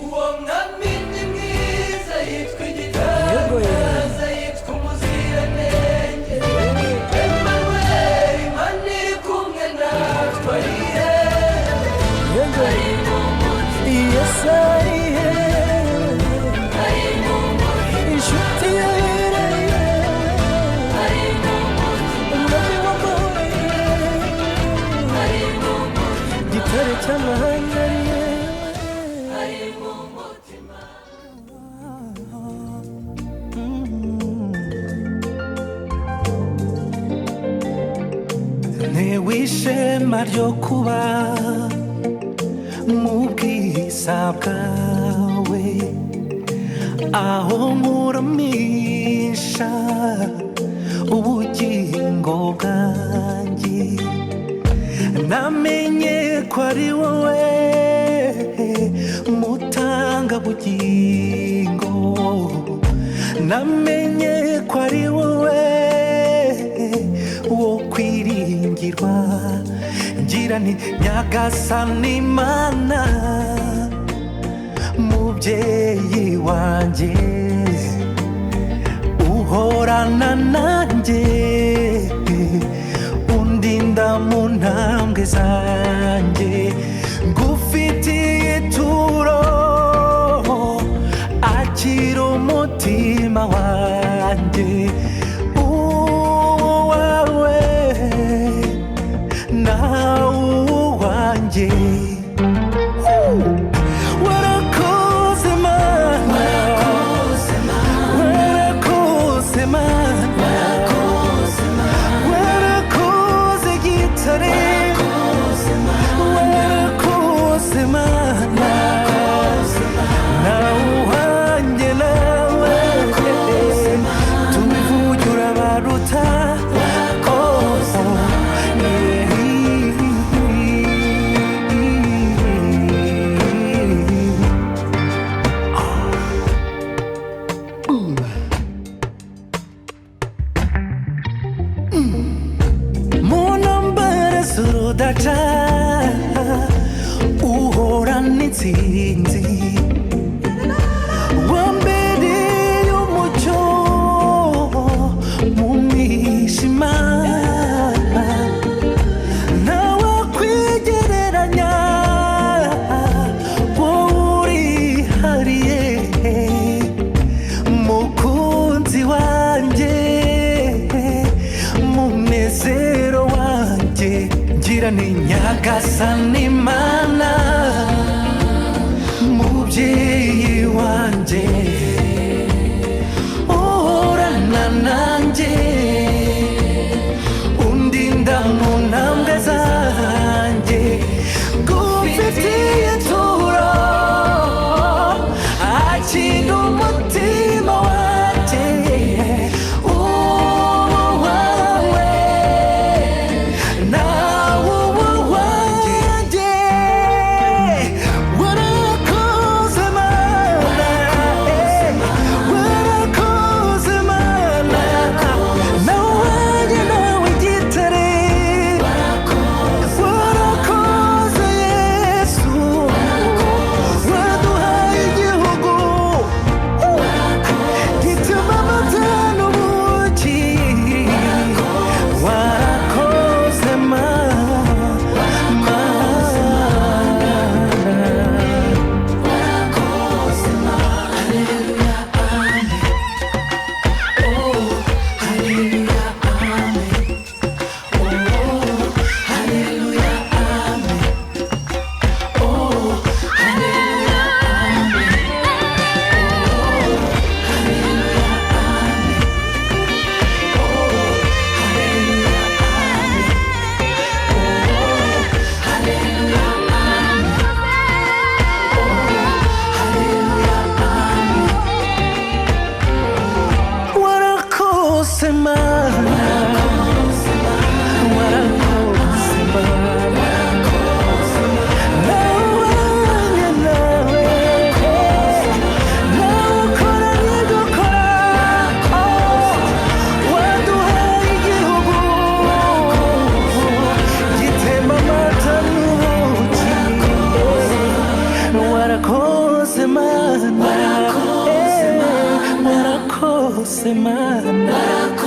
uwo mwami ni mwiza yitwa igitangaza yitwa umuziranenge Emmanuel Imana iri kumwe natwe ari mu mutima Yesu ari mu mutima inshuti yahireye ari mu mutima umwami w'amahoro ari mu mutima gitare cy'amahanga ari mu mutima ntewe ishema ryo kuba mu bwiza bwawe aho nkuramisha ubugingo bwanjye namenye ko ari wowe mutanga bugingo namenye ko ari wowe wo kwiringirwa ngira nti nyagasani Imana mubyeyi wanjye uhorana nanjye undinda mu ntambwe zanjye ngufitiye ituro akira umutima wanjye uwawe nawe uwanjye warakoze Mana warakoze Mana warakoze gitare warakoze Mana nawe uwanjye nawe tubivuge urabaruta Dacha uhorana intsinzi wambereye umucyo mu mwijima nawe kwigereranya wowe urihariye mukunzi wanjye munezero wanjye ngira ni nyagasani Imana mubyeyi wanjye uhorana nanjye undinda mu ntambwe zanjye ngufitiye ituro akira umutima wanjye uwawe nawe uwanjye Mana, warakoze Mana, warakoze Mana.